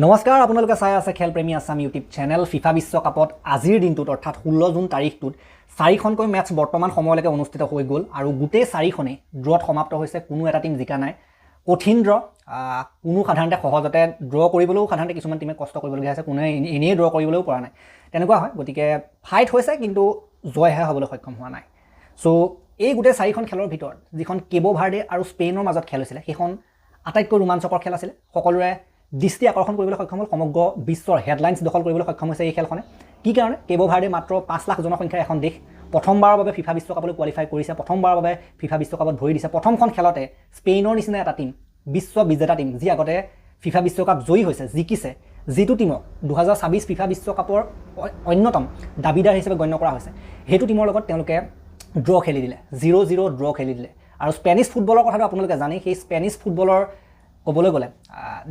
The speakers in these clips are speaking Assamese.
নমস্কাৰ আপোনালোকে চাই আছে খেলপ্ৰেমী আছাম ইউটিউব চেনেল ফিফা বিশ্বকাপত আজিৰ দিনটোত অৰ্থাৎ 16 জুন তাৰিখটোত 4খনকৈ মেটচ বৰ্তমান সময়লৈকে অনুষ্ঠিত হৈ গ'ল আৰু গোটেই 4খনেই ড্ৰত সমাপ্ত হৈছে। কোনো এটা টিম জিকা নাই। কঠিন ড্ৰ, কোনো সাধাৰণতে সহজতে ড্ৰ কৰিবলৈও সাধাৰণতে কিছুমান টিমে কষ্ট কৰিবলগীয়া হৈছে, কোনোৱে এনেই ড্ৰ কৰিবলৈও পৰা নাই, তেনেকুৱা হয়। গতিকে ফাইট হৈছে কিন্তু জয়হে হ'বলৈ সক্ষম হোৱা নাই। চ' এই গোটেই 4খন খেলৰ ভিতৰত যিখন কেব' ভাৰ্ডে আৰু স্পেইনৰ মাজত খেল হৈছিলে সেইখন আটাইতকৈ ৰোমাঞ্চকৰ খেল আছিলে। সকলোৰে দৃষ্টি আকৰ্ষণ কৰিবলৈ সক্ষম হ'ল, সমগ্ৰ বিশ্বৰ হেডলাইন্স দখল কৰিবলৈ সক্ষম হৈছে এই খেলখনে। কি কাৰণে? কেব' ভাৰ্ডে মাত্ৰ 5 লাখ জনসংখ্যাৰ এখন দেশ, প্ৰথমবাৰৰ বাবে ফিফা বিশ্বকাপলৈ কোৱালিফাই কৰিছে, প্ৰথমবাৰৰ বাবে ফিফা বিশ্বকাপত ভৰি দিছে। প্ৰথমখন খেলতে স্পেইনৰ নিচিনা এটা টিম, বিশ্ব বিজেতা টিম, যি আগতে ফিফা বিশ্বকাপ জয়ী হৈছে, জিকিছে, যিটো টিমক 2026 ফিফা বিশ্বকাপৰ অন্যতম দাবীদাৰ হিচাপে গণ্য কৰা হৈছে, সেইটো টিমৰ লগত তেওঁলোকে ড্ৰ খেলি দিলে, 0-0 ড্ৰ খেলি দিলে। আৰু স্পেনিছ ফুটবলৰ কথাটো আপোনালোকে জানেই। সেই স্পেনিছ ফুটবলৰ ক'বলৈ গ'লে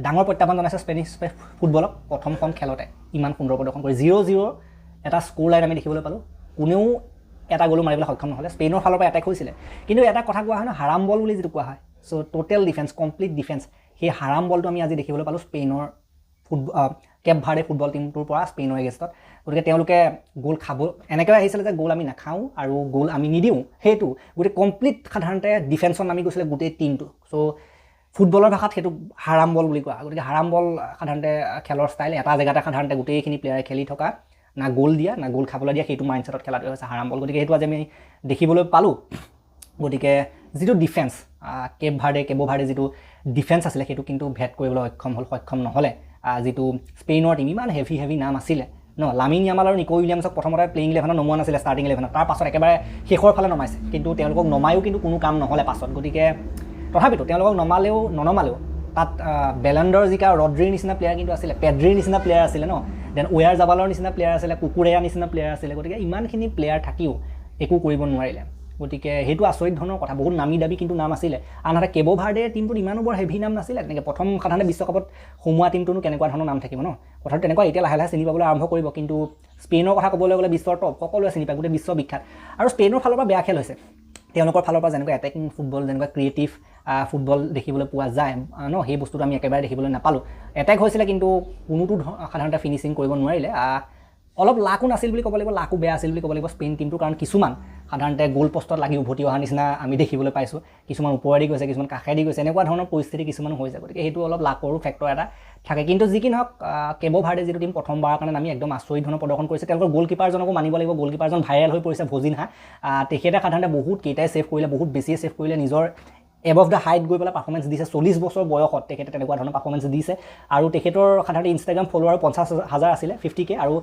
ডাঙৰ প্ৰত্যাহ্বান জনাইছে স্পেনিছ ফুটবলক। প্ৰথমখন খেলতে ইমান সুন্দৰ প্ৰদৰ্শন কৰি 0-0 এটা স্ক'ৰ লাইন আমি দেখিবলৈ পালোঁ। কোনেও এটা গ'লো মাৰিবলৈ সক্ষম নহ'লে। স্পেইনৰ ফালৰ পৰা এটেক হৈছিলে, কিন্তু এটা কথা কোৱা হয় ন, হাৰাম বল বুলি যিটো কোৱা হয়। চ' টোটেল ডিফেন্স, কমপ্লিট ডিফেন্স, সেই হাৰাম বলটো আমি আজি দেখিবলৈ পালোঁ স্পেইনৰ কেব ভাৰ্ডে ফুটবল টিমটোৰ পৰা স্পেইনৰ এগেইনষ্টত। গতিকে তেওঁলোকে গ'ল খাব, এনেকৈ আহিছিলে যে গ'ল আমি নাখাওঁ আৰু গ'ল আমি নিদিওঁ, সেইটো গোটেই কমপ্লিট সাধাৰণতে ডিফেন্সত নামি গৈছিলে গোটেই টিমটো। চ' ফুটবলৰ ভাষাত সেইটো হাৰাম বল বুলি কোৱা হয়। গতিকে হাৰাম বল সাধাৰণতে খেলৰ ষ্টাইল, এটা জেগাতে সাধাৰণতে গোটেইখিনি প্লেয়াৰে খেলি থকা, না গ'ল দিয়া না গ'ল খাবলৈ দিয়া, সেইটো মাইণ্ডছেটত খেলাটো হৈছে হাৰাম বল। গতিকে সেইটো আজি আমি দেখিবলৈ পালোঁ। গতিকে যিটো ডিফেন্স কেব' ভাৰ্ডে যিটো ডিফেন্স আছিলে সেইটো কিন্তু ভেট কৰিবলৈ সক্ষম নহ'লে। যিটো স্পেইনৰ টিম, ইমান হেভি নাম আছিলে ন, লামিন ইয়ামাল আৰু নিকো উইলিয়ামছক প্ৰথমতে প্লেইং 11ত নমোৱা নাছিলে, ষ্টাৰ্টিং 11ত, তাৰ পাছত একেবাৰে শেষৰ ফালে নমাইছে, কিন্তু তেওঁলোকক নমায়ো কিন্তু কোনো কাম নহ'লে পাছত। গতিকে তথাপিতো তেওঁলোকক ননমালেও তাত বেলেণ্ডৰ জিকা ৰড্ৰিৰ নিচিনা প্লেয়াৰ কিন্তু আছিলে, পেড্ৰিৰ নিচিনা প্লেয়াৰ আছিলে ন, দেন ওয়াৰ জাবালৰ নিচিনা প্লেয়াৰ আছিলে, কুকুৰেয়া নিচিনা প্লেয়াৰ আছিলে। গতিকে ইমানখিনি প্লেয়াৰ থাকিও একো কৰিব নোৱাৰিলে। গতিকে সেইটো আচৰিত ধৰণৰ কথা। বহুত নামী দাবী কিন্তু নাম আছিলে। আনহাতে কেব' ভাৰ্ডে টিমটোত ইমানো বৰ হেভি নাম নাছিলে। তেনেকৈ প্ৰথম সাধাৰণতে বিশ্বকাপত সোমোৱা টিমটোনো কেনেকুৱা ধৰণৰ নাম থাকিব ন, কথাটো তেনেকুৱা। এতিয়া লাহে লাহে চিনি পাবলৈ আৰম্ভ কৰিব, কিন্তু স্পেইনৰ কথা ক'বলৈ গ'লে বিশ্বৰ টপ, সকলোৱে চিনি পায়, গোটেই বিশ্ব বিখ্যাত। আৰু স্পেইনৰ ফালৰ পৰা বেয়া খেল হৈছে। তেওঁলোকৰ ফালৰ পৰা যেনেকুৱা এটেকিং ফুটবল, যেনেকুৱা ক্ৰিয়েটিভ ফুটবল দেখিবলৈ পোৱা যায় ন, সেই বস্তুটো আমি একেবাৰে দেখিবলৈ নাপালোঁ। এটেক হৈছিলে কিন্তু কোনোটো সাধাৰণতে ফিনিচিং কৰিব নোৱাৰিলে। অলপ লাকো নাছিল বুলি ক'ব লাগিব, লাকো বেয়া আছিল বুলি ক'ব লাগিব স্পেইন টিমটো, কাৰণ কিছুমান সাধাৰণতে গ'ল পষ্টত লাগি উভতি অহা নিচিনা আমি দেখিবলৈ পাইছোঁ। কিছুমান ওপৰেদি গৈছে, কিছুমান কাষেদি গৈছে, এনেকুৱা ধৰণৰ পৰিস্থিতি কিছুমান হৈছে। গতিকে সেইটো অলপ লাকৰো ফেক্টৰ এটা থাকে। কিন্তু যি কি নহওক, কেব' ভাৰ্ডে যিটো টিম প্ৰথমবাৰৰ কাৰণে আমি একদম আচৰিত ধৰণৰ প্ৰদৰ্শন কৰিছে। তেওঁলোকৰ গ'লকিপাৰজনকো মানিব লাগিব। গ'লকিপাৰজন ভাইৰেল হৈ পৰিছে, ভজিনহা। তেখেতে সাধাৰণতে বহুত কেইটাই ছেভ কৰিলে, বহুত বেছিয়ে ছেভ কৰিলে, নিজৰ এবভ দ্য হাইট গৈ পেলাই পাৰফৰ্মেঞ্চ দিছে। 40 বছৰ বয়সত তেখেতে তেনেকুৱা ধৰণৰ পাৰফৰ্মেঞ্চ দিছে। আৰু তেখেতৰ সাধাৰণতে ইনষ্টাগ্ৰাম ফলোৱাৰ 50,000 আছিলে, 50K। আৰু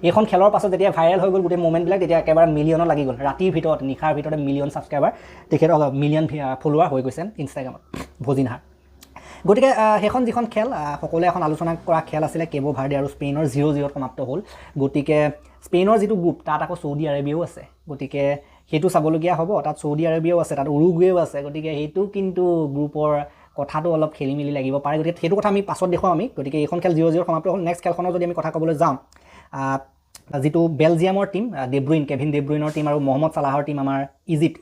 এইখন খেলৰ পাছত যেতিয়া ভাইৰেল হৈ গ'ল গোটেই মুভমেণ্টবিলাক, তেতিয়া একেবাৰে মিলিয়নত লাগি গ'ল। ৰাতিৰ ভিতৰত, নিশাৰ ভিতৰতে মিলিয়ন ছাবস্ক্ৰাইবাৰ, তেখেতৰ মিলিয়ন ফলোৱাৰ হৈ গৈছে ইনষ্টাগ্ৰামত ভজিনহাৰ। গতিকে সেইখন যিখন খেল সকলোৱে এখন আলোচনা কৰা খেল আছিলে, কেব' ভাৰ্ডে আৰু স্পেইনৰ 0-0 সমাপ্ত হ'ল। গতিকে স্পেইনৰ যিটো গ্ৰুপ, তাত আকৌ চৌদি আৰবিয়াও আছে। গতিকে সেইটো চাবলগীয়া হ'ব। তাত চৌদি আৰবিয়াও আছে, তাত উৰুগুৱেও আছে। গতিকে সেইটো কিন্তু গ্ৰুপৰ কথাটো অলপ খেলি মেলি লাগিব পাৰে। গতিকে সেইটো কথা আমি পাছত দেখুৱাম আমি। গতিকে এইখন খেল 0-0 সমাপ্ত হ'ল। নেক্সট খেলখনৰ যদি আমি কথা ক'বলৈ যাওঁ, যিটো বেলজিয়ামৰ টিম, কেভিন ডেব্ৰুইনৰ টিম আৰু মহম্মদ চালাহৰ টিম আমাৰ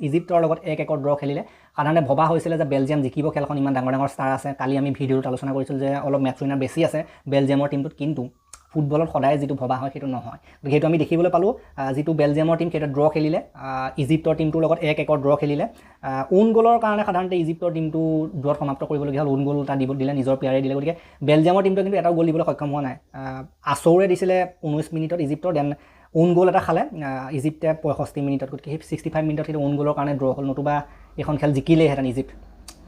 ইজিপ্তৰ লগত 1-1 ড্ৰ খেলিলে। সাধাৰণতে ভবা হৈছিলে যে বেলজিয়াম জিকিব খেলখন, ইমান ডাঙৰ ডাঙৰ ষ্টাৰ আছে। কালি আমি ভিডিঅ'ত আলোচনা কৰিছিলোঁ যে অলপ মেটচ উইনাৰ বেছি আছে বেলজিয়ামৰ টিমটোত, কিন্তু ফুটবলত সদায় যিটো ভবা হয় সেইটো নহয়। গতিকে সেইটো আমি দেখিবলৈ পালোঁ। যিটো বেলজিয়ামৰ টিম সেইটো ড্ৰ খেলিলে, ইজিপ্তৰ টিমটোৰ লগত 1-1 ড্ৰ খেলিলে। ওন গ'লৰ কাৰণে সাধাৰণতে ইজিপ্তৰ টিমটো ড্ৰত সমাপ্ত কৰিবলগীয়া হ'ল। ওন গ'ল এটা দিলে, নিজৰ প্লেয়াৰে দিলে। গতিকে বেলজিয়ামৰ টিমটোৱে কিন্তু এটাও গ'ল দিবলৈ সক্ষম হোৱা নাই। আচৌৰে দিছিলে 19 মিনিটত ইজিপ্তৰ, দেন ওন গ'ল এটা খালে ইজিপ্তে 65 মিনিটত। গতিকে সেই 65 মিনিটত সেইটো ওন গ'লৰ কাৰণে ড্ৰ হ'ল, নতুবা এইখন খেল জিকিলেহেঁতেন ইজিপ্ত।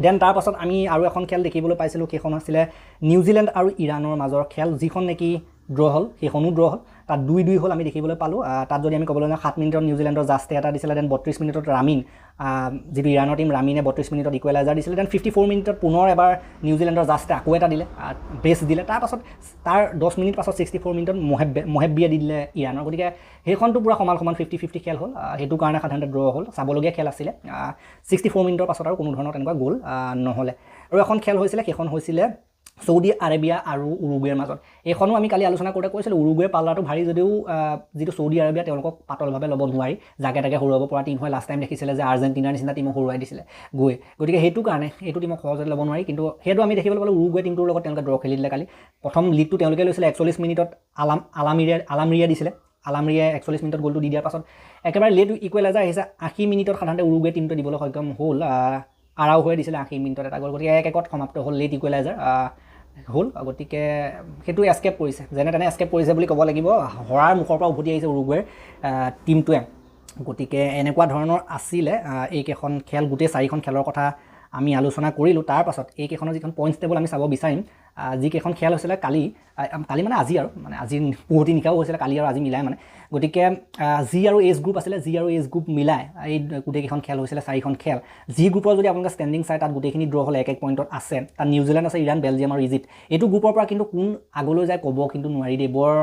দেন তাৰপাছত আমি আৰু এখন খেল দেখিবলৈ পাইছিলোঁ, সেইখন আছিলে নিউজিলেণ্ড আৰু ইৰাণৰ মাজৰ খেল, যিখন নেকি ড্ৰ হ'ল, সেইখনো ড্ৰ হ'ল। তাত 2-2 হ'ল আমি দেখিবলৈ পালোঁ। তাত যদি আমি ক'বলৈ যাওঁ 7 মিনিটত নিউজিলেণ্ডৰ জাষ্টে এটা দিছিলে, দেন 32 মিনিটত ৰামিন, যিটো ইৰাণৰ টিম, ৰামিনে 32 মিনিটত ইকুৱেলাইজাৰ দিছিলে। দেন 54 মিনিটত পুনৰ এবাৰ নিউজিলেণ্ডৰ জাষ্টে আকৌ এটা দিলে, বেছ দিলে। তাৰপাছত তাৰ 10 মিনিট পাছত 64 মিনিটত মহেব্বিয়ে দি দিলে ইৰাণৰ। গতিকে সেইখনটো পূৰা সমান 50-50 খেল হ'ল। সেইটো কাৰণে সাধাৰণতে ড্ৰ হ'ল, চাবলগীয়া খেল আছিলে। 64 মিনিটৰ পাছত আৰু কোনো ধৰণৰ তেনেকুৱা গ'ল নহ'লে। আৰু এখন খেল হৈছিলে, সেইখন হৈছিলে ছৌদি আৰবিয়া আৰু উৰুগুৱেৰ মাজত। এইখনো আমি কালি আলোচনা কৰোঁতে কৈছিলোঁ উৰুগুৱেৰ পাল্লাটো ভাৰী যদিও যিটো ছৌদি আৰবিয়া তেওঁলোকক পাতলভাৱে ল'ব নোৱাৰি, জাকে তাকে হৰুৱাব পৰা টীম হয়। লাষ্ট টাইম দেখিছিলে যে আৰ্জেণ্টিনাৰ নিচিনা টীমক হৰুৱাই দিছিলে গৈ, গতিকে সেইটো কাৰণে এইটো টীমক সহজতে ল'ব নোৱাৰি। কিন্তু সেইটো আমি দেখিবলৈ পালোঁ উৰুগুৱে টীমটোৰ লগত তেওঁলোকে ড্ৰ খেলি দিলে কালি। প্ৰথম লিডটো তেওঁলোকে লৈছিলে 41 মিনিটত আলামিৰিয়া দিছিলে। আলামিৰিয়াই 41 মিনিটত গ'লটো দি দিয়াৰ পাছত একেবাৰে লেট ইকুৱেলাইজাৰ আহিছে 80 মিনিটত সাধাৰণতে উৰুগুৱে টীমটো দিবলৈ সক্ষম হ'ল। আৰাউহোৱে দিছিলে 80 মিনিটত এটা গ'ল, গতিকে 1-1ত সমাপ্ত হ'ল লেট ইকুৱেলাইজাৰ হ'ল। গতিকে সেইটো এস্কেপ কৰিছে, যেনে তেনে এস্কেপ কৰিছে বুলি ক'ব লাগিব। হৰাৰ মুখৰ পৰা উভতি আহিছে উৰুগুৱেৰ টীমটোৱে। গতিকে এনেকুৱা ধৰণৰ আছিলে এইকেইখন খেল। গোটেই 4খন খেলৰ কথা আমি আলোচনা কৰিলোঁ। তাৰ পাছত এইকেইখনৰ যিখন পইণ্টছ টেবল আমি চাব বিচাৰিম। যিকেইখন খেল হৈছিলে কালি মানে আজি আৰু মানে আজি পুৱতি নিশাও হৈছিলে, কালি আৰু আজি মিলাই মানে। গতিকে জি আৰু এইচ গ্ৰুপ আছিলে, জি আৰু এইচ গ্ৰুপ মিলাই এই গোটেইকেইখন খেল হৈছিলে 4খন খেল। জি গ্ৰুপৰ যদি আপোনালোকে ষ্টেণ্ডিং চাই তাত গোটেইখিনি ড্ৰ হ'লে 1-1 পইণ্টত আছে। তাত নিউজিলেণ্ড আছে, ইৰাণ, বেলজিয়াম আৰু ইজিপ্ত। এইটো গ্ৰুপৰ পৰা কিন্তু কোন আগলৈ যায় ক'ব কিন্তু নোৱাৰি দেই। বৰ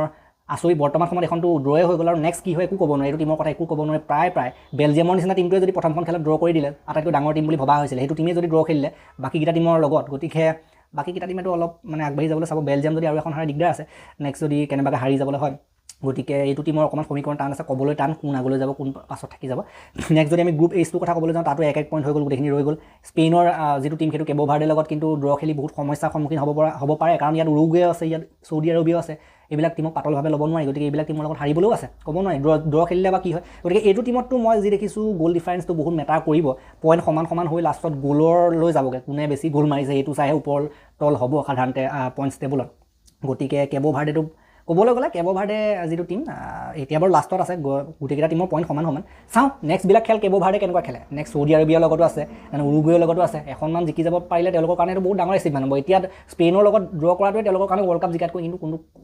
আচৰিত, বৰ্তমান সময়ত এখনটো ড্ৰয়ে হৈ গ'ল আৰু নেক্সট কি হয় একো ক'ব নোৱাৰি। এইটো টীমৰ কথা একো ক'ব নোৱাৰে। প্ৰায় বেলজিয়ামৰ নিচিনা টীমটোৱে যদি প্ৰথমখন খেলত ড্ৰ কৰি দিলে, আটাইতকৈ ডাঙৰ টীম বুলি ভবা হৈছিলে, সেইটো টীমে যদি ড্ৰ খেলিলে বাকীকেইটা টীমৰ লগত, গতিকে বাকীকেইটা টীমেতো অলপ মানে আগবাঢ়ি যাবলৈ চাব। বেলজিয়াম যদি আৰু এখন হাৰে দিগদাৰ আছে, নেক্সট যদি কেনেবাকৈ হাৰি যাবলৈ হয়। গতিকে এইটো টীমৰ অকণমান সমীকৰণ টান আছে, ক'বলৈ টান কোন আগলৈ যাব কোন পাছত থাকি যাব। নেক্সট যদি আমি গ্ৰুপ এইচটোৰ কথা ক'বলৈ যাওঁ, তাতো 1-1 পইণ্ট হৈ গ'ল, গোটেইখিনি ৰৈ গ'ল। স্পেইনৰ যিটো টীম সেইটো কেব ভাৰ্ডেৰ লগত কিন্তু ড্ৰ খেলি বহুত সমস্যাৰ সন্মুখীন হ'ব পাৰে, কাৰণ ইয়াত উৰুগুৱে আছে, ইয়াত ছৌদি আৰবিয়াও আছে। এইবিলাক টীমক পাতলভাৱে ল'ব নোৱাৰি, গতিকে এইবিলাক টীমৰ লগত হাৰিবলৈও আছে, ক'ব নোৱাৰি ড্ৰ খেলিলে বা কি হয়। গতিকে এইটো টীমততো মই যি দেখিছোঁ গ'ল ডিফাৰেঞ্চটো বহুত মেটাৰ কৰিব। পইণ্ট সমান হৈ লাষ্টত গ'ললৈ যাবগৈ, কোনে বেছি গ'ল মাৰিছে এইটো চাইহে ওপৰ তল হ'ব সাধাৰণতে পইণ্টছ টেবুলত। গতিকে কেব ভাৰ্ডেটো ক'বলৈ গ'লে কেব ভাৰ্ডে যিটো টীম এতিয়া বাৰু লাষ্টত আছে, গোটেইকেইটা টীমৰ পইণ্ট সমান। চাওঁ নেক্সটবিলাক খেল কেব ভাৰ্ডে কেনেকুৱা খেলে। নেক্সট ছৌদি আৰবিয়াৰ লগতো আছে, মানে উৰুগুৱেৰ লগতো আছে। এখনমান জিকি যাব পাৰিলে তেওঁলোকৰ কাৰণে এইটো বহুত ডাঙৰ এচিভমেণ্ট হ'ব। এতিয়া স্পেইনৰ লগত ড্ৰ কৰাটোৱে তেওঁলোকৰ কাৰণে ৱৰ্ল্ড কাপ জিকাতকৈ কিন্তু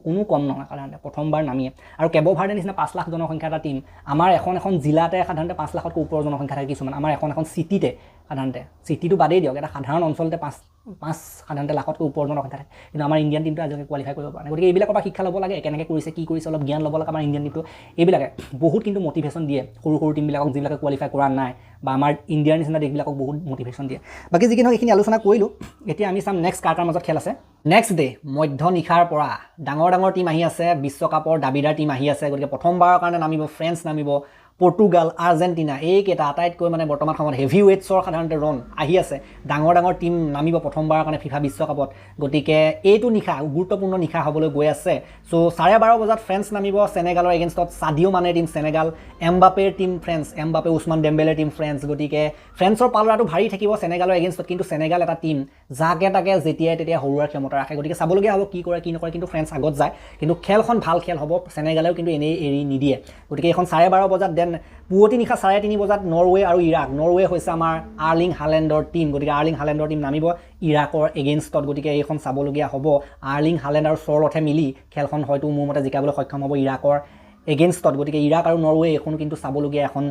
কোনো কম নহয় সাধাৰণতে, প্ৰথমবাৰ নামিয়ে। আৰু কেব ভাৰ্ডে নিচিনা 5 লাখ জনসংখ্যা এটা টীম, আমাৰ এখন জিলাতে সাধাৰণতে 5 লাখতকৈ ওপৰৰ জনসংখ্যা থাকে কিছুমান। আমাৰ এখন চিটিতে সাধাৰণতে, চিটিটো বাদেই দিয়ক, এটা সাধাৰণ অঞ্চলতে 5 সাধাৰণতে লাখতকৈ ওপৰৰ জনসংখ্যা থাকে, কিন্তু আমাৰ ইণ্ডিয়ান টীমটো আজিলৈকে কোৱালিফাই কৰিব পৰা নাই। গতিকে এইবিলাকৰ পৰা শিক্ষা ল'ব লাগে, কেনেকৈ কৰিছে কি কৰিছে অলপ জ্ঞান ল'ব লাগে আমাৰ ইণ্ডিয়ান টীমটো। এইবিলাকে বহুত কিন্তু মটিভেশ্যন দিয়ে সৰু টীমবিলাকক, যিবিলাকে কোৱালিফাই কৰা নাই, বা আমাৰ ইণ্ডিয়াৰ নিচিনা দেশবিলাকক বহুত মটিভেশ্যন দিয়ে। বাকী যি কি নহওক এইখিনি আলোচনা কৰিলোঁ। এতিয়া আমি চাম নেক্সট কাৰ মাজত খেল আছে। নেক্সট ডে মধ্য নিশাৰ পৰা ডাঙৰ টীম আহি আছে, বিশ্বকাপৰ দাবীদাৰ টীম আহি আছে। গতিকে প্ৰথমবাৰৰ কাৰণে নামিব ফ্ৰেন্স, নামিব পৰ্তুগাল, আৰ্জেণ্টিনা। এইকেইটা আটাইতকৈ মানে বৰ্তমান সময়ত হেভি ৱেটছৰ সাধাৰণতে ৰন আহি আছে। ডাঙৰ টীম নামিব প্ৰথমবাৰৰ কাৰণে ফিফা বিশ্বকাপত। গতিকে এইটো নিশা গুৰুত্বপূৰ্ণ নিশা হ'বলৈ গৈ আছে। চ' 12:30 বজাত ফ্ৰেন্স নামিব চেনেগালৰ এগেইনষ্টত। ছাডিঅ' মানেৰ টীম চেনেগাল, এমবাপেৰ টীম ফ্ৰেন্স, এমবাপে উছমান ডেম্বেলেৰ টীম ফ্ৰেন্স। গতিকে ফ্ৰেন্সৰ পাল্লাটো ভাৰী থাকিব চেনেগালৰ এগেইনষ্টত, কিন্তু চেনেগাল এটা টীম যাকে তাকে যেতিয়াই তেতিয়া হৰুৱাৰ ক্ষমতা ৰাখে। গতিকে চাবলগীয়া হ'ব কি কৰে কি নকৰে, কিন্তু ফ্ৰেন্স আগত যায়। কিন্তু খেলখন ভাল খেল হ'ব, চেনেগালেও কিন্তু এনেই এৰি নিদিয়ে। গতিকে এইখন 12:30 বজাত। দেন পুৱতি নিশা 3:30 বজাত নৰৱে আৰু ইৰাক। নৰৱে হৈছে আমাৰ আৰ্লিং হালেণ্ডৰ টীম, গতিকে আৰ্লিং হালেণ্ডৰ টীম নামিব ইৰাকৰ এগেইনষ্টত। গতিকে এইখন চাবলগীয়া হ'ব। আৰ্লিং হালেণ্ড আৰু চৰলথে মিলি খেলখন হয়তো মোৰ মতে জিকাবলৈ সক্ষম হ'ব ইৰাকৰ এগেইনষ্টত। গতিকে ইৰাক আৰু নৰৱে এইখন কিন্তু চাবলগীয়া এখন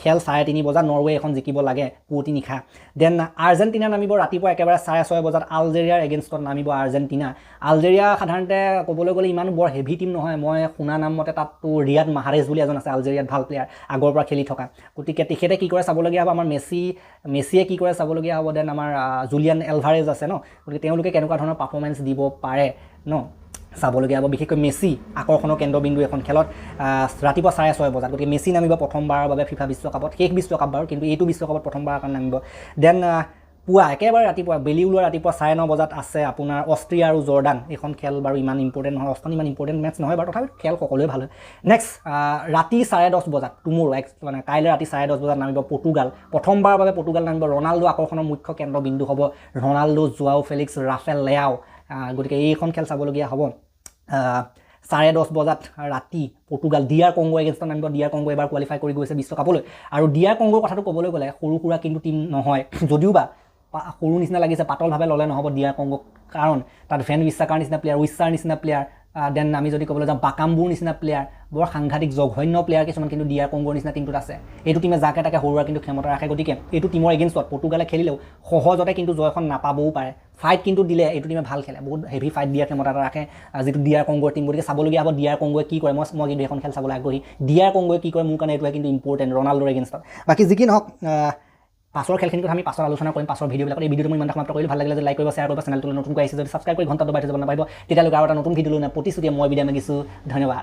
খেল। 3:30 বজাত নৰৱে এখন জিকিব লাগে পুৱতি নিশা। দেন আৰ্জেণ্টিনা নামিব ৰাতিপুৱা একেবাৰে 6:30 বজাত আলজেৰিয়াৰ এগেইনষ্টত নামিব আৰ্জেণ্টিনা। আলজেৰিয়া সাধাৰণতে ক'বলৈ গ'লে ইমান বৰ হেভি টীম নহয়, মই শুনা নাম মতে তাততো ৰিয়াদ মাহাৰেজ বুলি এজন আছে আলজেৰিয়াত, ভাল প্লেয়াৰ আগৰ পৰা খেলি থকা। গতিকে তেখেতে কি কৰে চাবলগীয়া হ'ব। আমাৰ মেছিয়ে কি কৰে চাবলগীয়া হ'ব। দেন আমাৰ জুলিয়ান এলভাৰেজ আছে ন, গতিকে তেওঁলোকে কেনেকুৱা ধৰণৰ পাৰফৰ্মেঞ্চ দিব পাৰে ন, চাবলগীয়া হ'ব। বিশেষকৈ মেছি আকৰ্ষণৰ কেন্দ্ৰবিন্দু এখন খেলত ৰাতিপুৱা 6:30 বজাত। গতিকে মেছি নামিব প্ৰথমবাৰৰ বাবে ফিফা বিশ্বকাপত, শেষ বিশ্বকাপ বাৰু, কিন্তু এইটো বিশ্বকাপত প্ৰথমবাৰৰ কাৰণে নামিব। দেন পুৱা একেবাৰে ৰাতিপুৱা বেলি ওলোৱা ৰাতিপুৱা 9:30 বজাত আছে আপোনাৰ অষ্ট্ৰিয়া আৰু জৰ্ডান। এইখন খেল বাৰু ইমান ইম্পৰ্টেণ্ট নহয়, অষ্ট্ৰিয়া ইমান ইম্পৰ্টেণ্ট মেটচ নহয় বাৰু, তথাপি খেল সকলোৱে ভাল হয়। নেক্সট ৰাতি 10:30 বজাত মানে কাইলৈ ৰাতি 10:30 বজাত নামিব পৰ্তুগাল। প্ৰথমবাৰৰ বাবে পৰ্তুগাল নামিব। ৰনাল্ডো আকৰ্ষণৰ মুখ্য কেন্দ্ৰবিন্দু হ'ব, Ronaldo, Joao Felix, Rafael Leao. গতিকে এইখন খেল চাবলগীয়া হ'ব। 10:30 বজাত ৰাতি পৰ্তুগাল ডিআৰ কংগো এগেইনষ্টত নামিব। ডিআৰ কংগো এবাৰ কোৱালিফাই কৰি গৈছে বিশ্বকাপলৈ, আৰু ডিআৰ কংগোৰ কথাটো ক'বলৈ গ'লে সৰু সুৰা কিন্তু টীম নহয়, যদিওবা সৰু নিচিনা লাগিছে, পাতলভাৱে ল'লে নহ'ব ডিআৰ কংগোক, কাৰণ তাত ভেন উইচাকাৰ নিচিনা প্লেয়াৰ, উইচাৰ নিচিনা প্লেয়াৰ, দেন আমি যদি ক'বলৈ যাওঁ বাকাম্বুৰ নিচিনা প্লেয়াৰ, বৰ সাংঘাতিক জঘন্য প্লেয়াৰ কিছুমান কিন্তু ডিআৰ কংগোৰ নিচিনা টীমটোত আছে। এইটো টীমে যাকে তাকে হৰুৱাৰ কিন্তু ক্ষমতা ৰাখে। গতিকে এইটো টীমৰ এগেইনষ্টত পৰ্তুগালে খেলিলেও সহজতে কিন্তু জয়খন নাপাবও পাৰে। ফাইট কিন্তু দিলে এইটো টীমে ভাল খেলে, বহুত হেভি ফাইট দিয়াৰ ক্ষমতা এটা ৰাখে যিটো ডিআৰ কংগোৰ টীম। গতিকে চাবলগীয়া হ'ব ডিআৰ কংগোৱে কি কৰে। মই কিন্তু এখন খেল চাবলৈ আগ্ৰহী। ডিআৰ কংগোৱে কি কৰে মোৰ কাৰণে এইটোৱে কিন্তু ইম্পৰ্টেণ্ট ৰনাল্ডোৰ এগেইনষ্টত। বাকী যি কি নহওক পাছৰ খেলখিনিৰ কথা আমি পাছত আলোচনা কৰিম পাছৰ ভিডিঅ'বিলাকত। এই ভিডিঅ'টো মই ইমান সমাপ্ত কৰিলোঁ। ভাল লাগিলে যে লাইক কৰিব, শ্বেয়াৰ কৰিব, চেনেলটো নতুনকৈ আহিছে যদি ছাবস্ক্ৰাইব কৰি ঘণ্টা দবাই থৈ যাব নাপাহৰিব। তেতিয়ালৈকে আৰু এটা নতুন ভিডিঅ' লৈ প্ৰতিশ্ৰুতিয়ে মই বিদায় মাগিছোঁ। ধন্যবাদ।